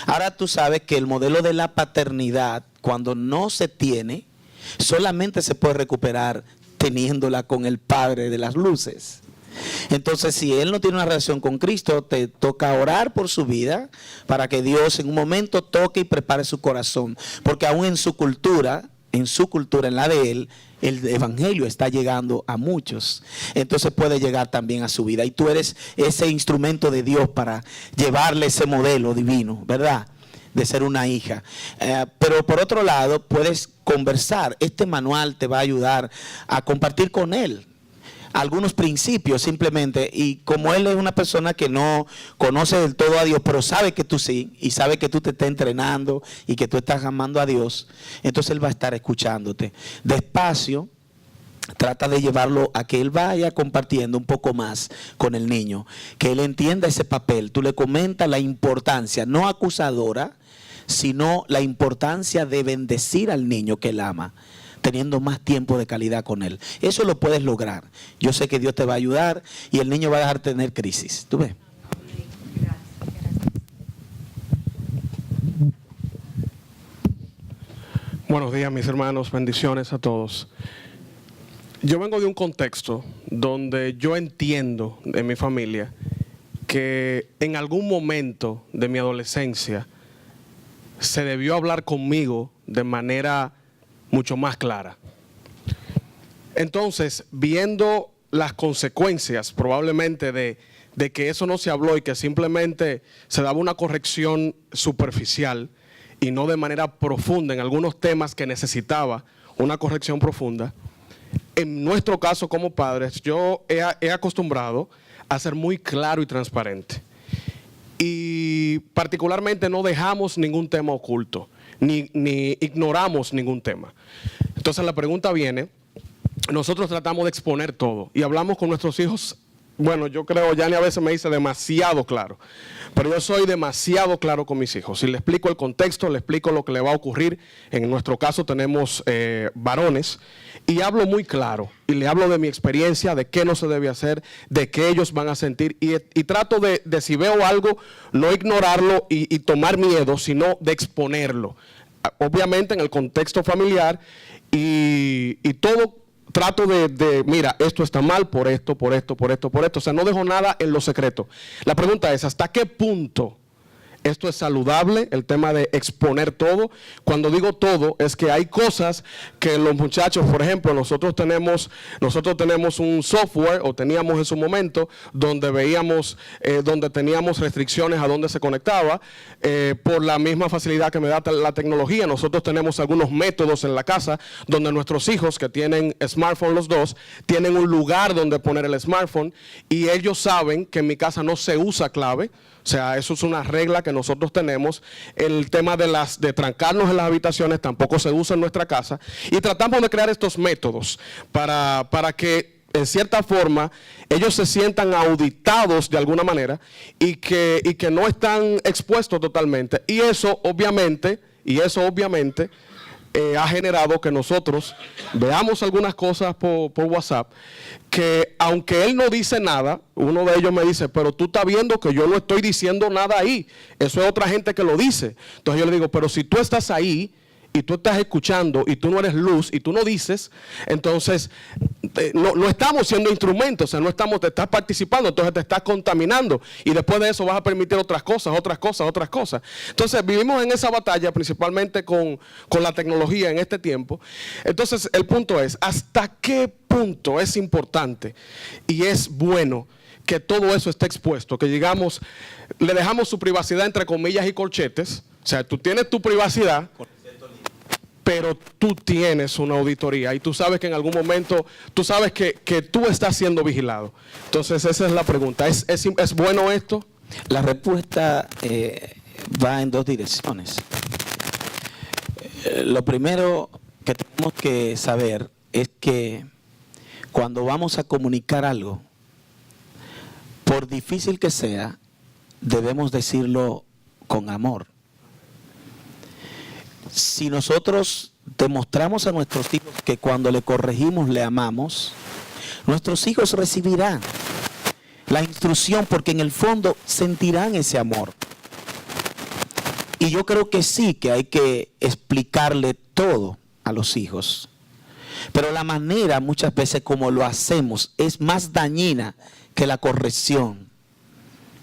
Ahora tú sabes que el modelo de la paternidad, cuando no se tiene, solamente se puede recuperar teniéndola con el Padre de las luces. Entonces, si él no tiene una relación con Cristo, te toca orar por su vida para que Dios en un momento toque y prepare su corazón. Porque aún en su cultura, en la de él, el evangelio está llegando a muchos. Entonces puede llegar también a su vida. Y tú eres ese instrumento de Dios para llevarle ese modelo divino, ¿verdad? De ser una hija. Pero por otro lado, puedes conversar. Este manual te va a ayudar a compartir con él algunos principios simplemente, y como él es una persona que no conoce del todo a Dios, pero sabe que tú sí, y sabe que tú te estás entrenando y que tú estás amando a Dios, entonces él va a estar escuchándote. Despacio, trata de llevarlo a que él vaya compartiendo un poco más con el niño, que él entienda ese papel. Tú le comentas la importancia, no acusadora, sino la importancia de bendecir al niño que él ama, teniendo más tiempo de calidad con él. Eso lo puedes lograr. Yo sé que Dios te va a ayudar y el niño va a dejar de tener crisis. ¿Tú ves?
Buenos días, mis hermanos. Bendiciones a todos. Yo vengo de un contexto donde yo entiendo en mi familia que en algún momento de mi adolescencia se debió hablar conmigo de manera mucho más clara. Entonces, viendo las consecuencias probablemente de que eso no se habló y que simplemente se daba una corrección superficial y no de manera profunda en algunos temas que necesitaba una corrección profunda, en nuestro caso como padres, yo he acostumbrado a ser muy claro y transparente. Y particularmente no dejamos ningún tema oculto, ni ignoramos ningún tema. Entonces la pregunta viene, nosotros tratamos de exponer todo y hablamos con nuestros hijos. Bueno, yo creo, Yanni a veces me dice demasiado claro, pero yo soy demasiado claro con mis hijos. Si le explico el contexto, le explico lo que le va a ocurrir. En nuestro caso tenemos varones y hablo muy claro y le hablo de mi experiencia, de qué no se debe hacer, de qué ellos van a sentir y trato de si veo algo, no ignorarlo y tomar miedo, sino de exponerlo. Obviamente en el contexto familiar y todo. Trato de, mira, esto está mal por esto, por esto, por esto, por esto. O sea, no dejo nada en lo secreto. La pregunta es, ¿hasta qué punto esto es saludable, el tema de exponer todo? Cuando digo todo, es que hay cosas que los muchachos, por ejemplo, nosotros tenemos un software, o teníamos en su momento, donde veíamos, donde teníamos restricciones a dónde se conectaba, por la misma facilidad que me da la tecnología. Nosotros tenemos algunos métodos en la casa, donde nuestros hijos, que tienen smartphone los dos, tienen un lugar donde poner el smartphone, y ellos saben que en mi casa no se usa clave. O sea, eso es una regla que nosotros tenemos. El tema de trancarnos en las habitaciones tampoco se usa en nuestra casa. Y tratamos de crear estos métodos para que, en cierta forma, ellos se sientan auditados de alguna manera y que no están expuestos totalmente. Y eso obviamente ha generado que nosotros veamos algunas cosas por WhatsApp que, aunque él no dice nada, uno de ellos me dice, pero tú estás viendo que yo no estoy diciendo nada ahí, eso es otra gente que lo dice. Entonces yo le digo, pero si tú estás ahí y tú estás escuchando y tú no eres luz y tú no dices, entonces no estamos siendo instrumentos, o sea, te estás participando, entonces te estás contaminando y después de eso vas a permitir otras cosas. Entonces vivimos en esa batalla principalmente con la tecnología en este tiempo. Entonces el punto es, ¿hasta qué punto es importante y es bueno que todo eso esté expuesto? Que le dejamos su privacidad entre comillas y corchetes. O sea, tú tienes tu privacidad, pero tú tienes una auditoría y tú sabes que en algún momento, tú sabes que tú estás siendo vigilado. Entonces esa es la pregunta. ¿Es bueno esto?
La respuesta va en dos direcciones. Lo primero que tenemos que saber es que cuando vamos a comunicar algo, por difícil que sea, debemos decirlo con amor. Si nosotros demostramos a nuestros hijos que cuando le corregimos le amamos, nuestros hijos recibirán la instrucción porque en el fondo sentirán ese amor. Y yo creo que sí, que hay que explicarle todo a los hijos. Pero la manera muchas veces como lo hacemos es más dañina que la corrección.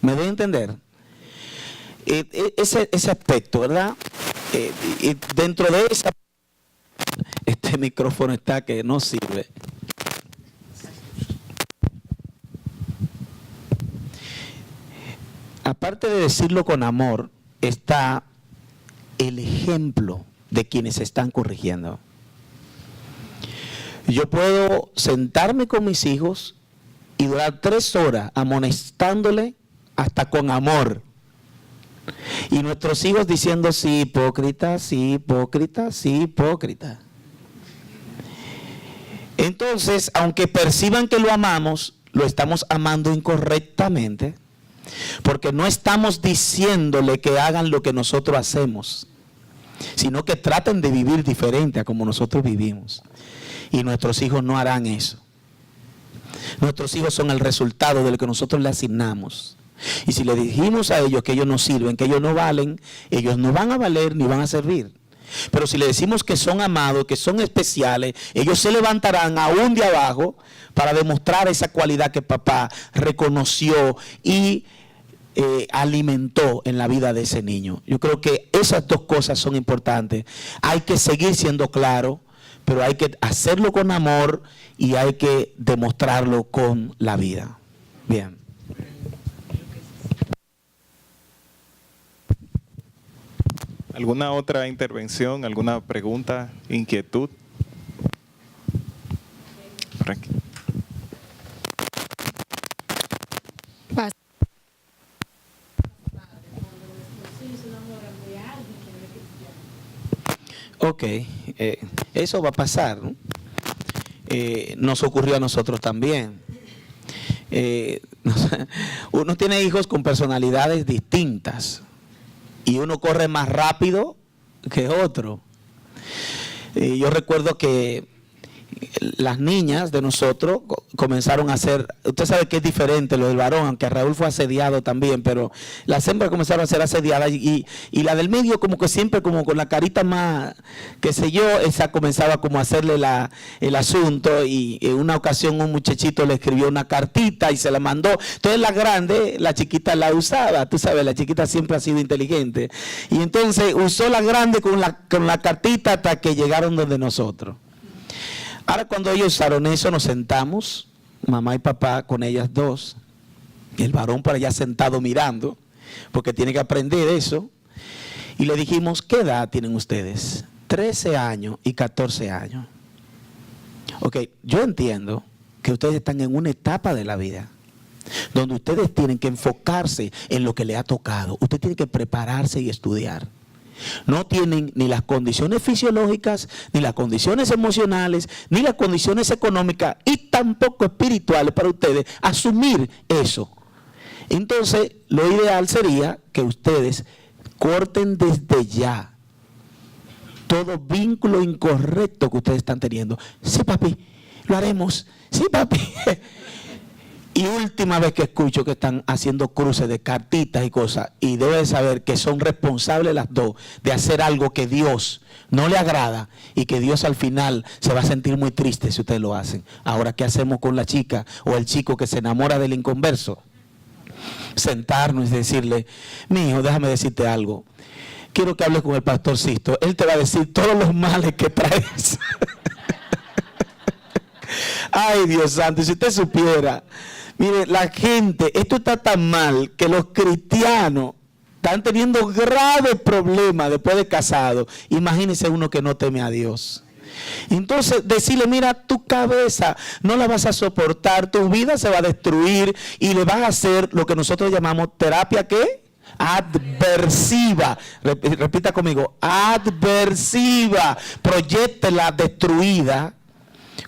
¿Me doy a entender? Ese aspecto, ¿verdad? Dentro de esa... Este micrófono está que no sirve. Aparte de decirlo con amor, está el ejemplo de quienes están corrigiendo. Yo puedo sentarme con mis hijos y durar 3 horas amonestándole hasta con amor. Y nuestros hijos diciendo, sí, hipócrita, sí, hipócrita, sí, hipócrita. Entonces, aunque perciban que lo amamos, lo estamos amando incorrectamente, porque no estamos diciéndole que hagan lo que nosotros hacemos, sino que traten de vivir diferente a como nosotros vivimos. Y nuestros hijos no harán eso. Nuestros hijos son el resultado de lo que nosotros le asignamos. Y si le dijimos a ellos que ellos no sirven, que ellos no valen, ellos no van a valer ni van a servir. Pero si le decimos que son amados, que son especiales, ellos se levantarán aún de abajo para demostrar esa cualidad que papá reconoció y alimentó en la vida de ese niño. Yo creo que esas dos cosas son importantes. Hay que seguir siendo claro, pero hay que hacerlo con amor y hay que demostrarlo con la vida. Bien.
¿Alguna otra intervención, alguna pregunta, inquietud? Por aquí.
Ok, eso va a pasar, ¿no? Nos ocurrió a nosotros también. Uno tiene hijos con personalidades distintas y uno corre más rápido que otro. Yo recuerdo que las niñas de nosotros comenzaron a hacer, usted sabe que es diferente lo del varón, aunque Raúl fue asediado también, pero las hembras comenzaron a ser asediadas y la del medio como que siempre como con la carita más, qué sé yo, esa comenzaba como a hacerle el asunto y en una ocasión un muchachito le escribió una cartita y se la mandó. Entonces la grande, la chiquita la usaba, tú sabes, la chiquita siempre ha sido inteligente y entonces usó la grande con la cartita hasta que llegaron donde nosotros. Ahora cuando ellos usaron eso, nos sentamos, mamá y papá con ellas dos, y el varón por allá sentado mirando, porque tiene que aprender eso, y le dijimos, ¿qué edad tienen ustedes? 13 años y 14 años. Ok, yo entiendo que ustedes están en una etapa de la vida, donde ustedes tienen que enfocarse en lo que les ha tocado, ustedes tienen que prepararse y estudiar. No tienen ni las condiciones fisiológicas, ni las condiciones emocionales, ni las condiciones económicas y tampoco espirituales para ustedes asumir eso. Entonces, lo ideal sería que ustedes corten desde ya todo vínculo incorrecto que ustedes están teniendo. Sí, papi, lo haremos. Sí, papi. Y última vez que escucho que están haciendo cruces de cartitas y cosas, y deben saber que son responsables las dos de hacer algo que Dios no le agrada y que Dios al final se va a sentir muy triste si ustedes lo hacen. Ahora, ¿qué hacemos con la chica o el chico que se enamora del inconverso? Sentarnos y decirle, mi hijo, déjame decirte algo. Quiero que hables con el pastor Sisto. Él te va a decir todos los males que traes. Ay, Dios santo, si usted supiera. Mire, la gente, esto está tan mal que los cristianos están teniendo graves problemas después de casado. Imagínese uno que no teme a Dios. Entonces decirle, mira, tu cabeza no la vas a soportar, tu vida se va a destruir y le vas a hacer lo que nosotros llamamos terapia, ¿qué? Adversiva. Repita conmigo, adversiva. Proyéctela destruida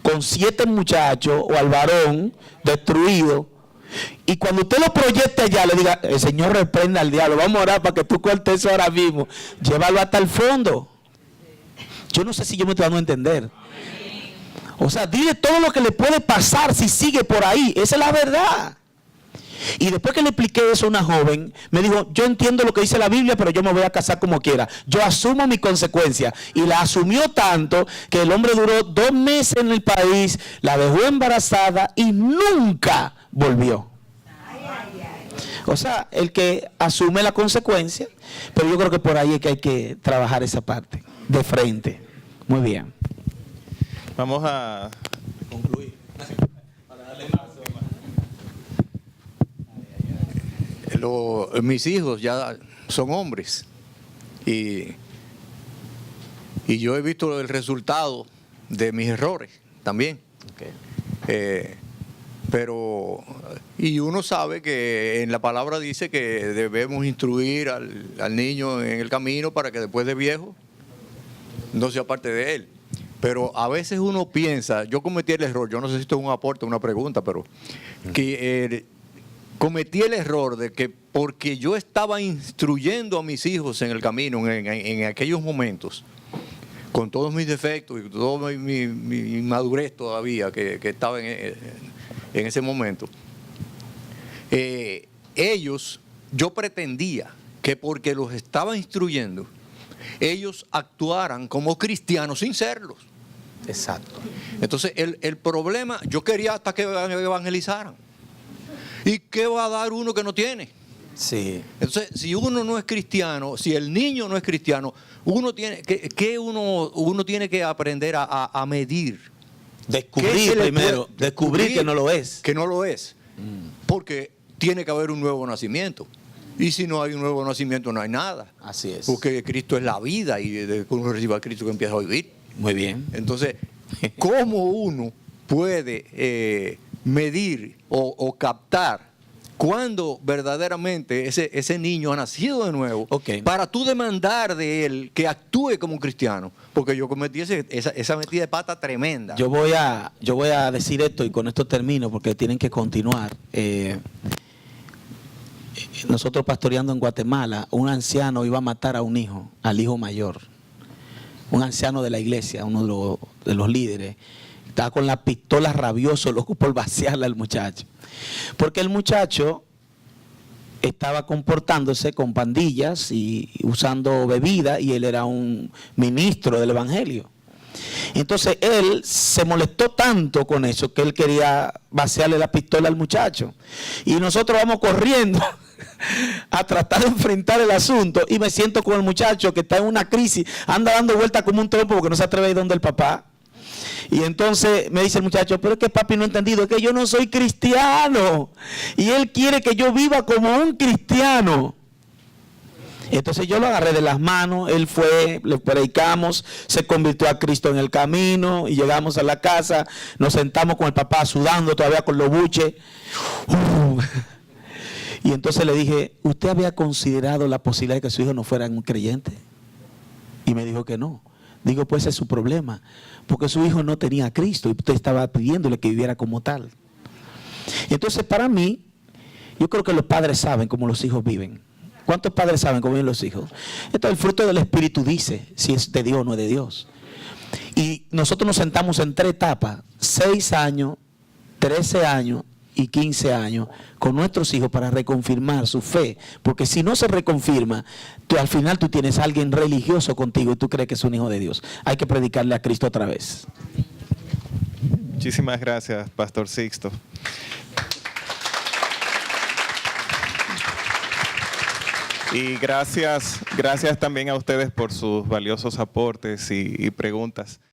con 7 muchachos o al varón destruido. Y cuando usted lo proyecte allá, le diga, el Señor reprenda al diablo, vamos a orar para que tú cortes eso ahora mismo. Llévalo hasta el fondo. Yo no sé si yo me estoy dando a entender. O sea, dile todo lo que le puede pasar si sigue por ahí. Esa es la verdad. Y después que le expliqué eso a una joven, me dijo, yo entiendo lo que dice la Biblia, pero yo me voy a casar como quiera. Yo asumo mi consecuencia. Y la asumió tanto que el hombre duró 2 meses en el país, la dejó embarazada y nunca volvió. O sea, el que asume la consecuencia, pero yo creo que por ahí es que hay que trabajar esa parte, de frente. Muy bien.
Vamos a concluir.
Mis hijos ya son hombres y yo he visto el resultado de mis errores también. Pero uno sabe que en la palabra dice que debemos instruir al niño en el camino para que después de viejo no se aparte de él. Pero a veces uno piensa, yo cometí el error, yo no sé si esto es un aporte, una pregunta, pero que cometí el error de que porque yo estaba instruyendo a mis hijos en el camino en aquellos momentos, con todos mis defectos y toda mi inmadurez todavía que estaba en ese momento, yo pretendía que porque los estaba instruyendo, ellos actuaran como cristianos sin serlos.
Exacto.
Entonces el problema, yo quería hasta que evangelizaran. ¿Y qué va a dar uno que no tiene?
Sí.
Entonces, si uno no es cristiano, si el niño no es cristiano, uno tiene que aprender a medir.
Descubrir primero, descubrir que no lo es.
Que no lo es. Porque tiene que haber un nuevo nacimiento. Y si no hay un nuevo nacimiento, no hay nada.
Así es.
Porque Cristo es la vida y desde que uno reciba a Cristo que empieza a vivir.
Muy bien.
Entonces, ¿cómo uno puede medir o captar cuando verdaderamente ese niño ha nacido de nuevo, para tú demandar de él que actúe como un cristiano? Porque yo cometí esa metida de pata tremenda.
Yo voy a decir esto y con esto termino porque tienen que continuar. Nosotros pastoreando en Guatemala, un anciano iba a matar a un hijo, al hijo mayor. Un anciano de la iglesia, uno de los líderes. Estaba con la pistola rabioso, loco por vaciarla al muchacho. Porque el muchacho estaba comportándose con pandillas y usando bebida y él era un ministro del evangelio. Entonces él se molestó tanto con eso que él quería vaciarle la pistola al muchacho. Y nosotros vamos corriendo a tratar de enfrentar el asunto y me siento con el muchacho que está en una crisis, anda dando vueltas como un trompo porque no se atreve a ir donde el papá. Y entonces me dice el muchacho, pero es que papi no ha entendido, es que yo no soy cristiano y él quiere que yo viva como un cristiano. Entonces yo lo agarré de las manos, él fue, le predicamos, se convirtió a Cristo en el camino y llegamos a la casa, nos sentamos con el papá sudando todavía con los buches. Y entonces le dije, ¿usted había considerado la posibilidad de que su hijo no fuera un creyente? Y me dijo que no. Digo, pues ese es su problema, porque su hijo no tenía a Cristo y usted estaba pidiéndole que viviera como tal. Y entonces para mí, yo creo que los padres saben cómo los hijos viven. ¿Cuántos padres saben cómo viven los hijos? Esto, el fruto del Espíritu dice si es de Dios o no es de Dios. Y nosotros nos sentamos en 3 etapas, 6 años, 13 años y 15 años con nuestros hijos para reconfirmar su fe, porque si no se reconfirma, al final tú tienes a alguien religioso contigo y tú crees que es un hijo de Dios. Hay que predicarle a Cristo otra vez.
Muchísimas gracias, Pastor Sixto. Y gracias también a ustedes por sus valiosos aportes y preguntas.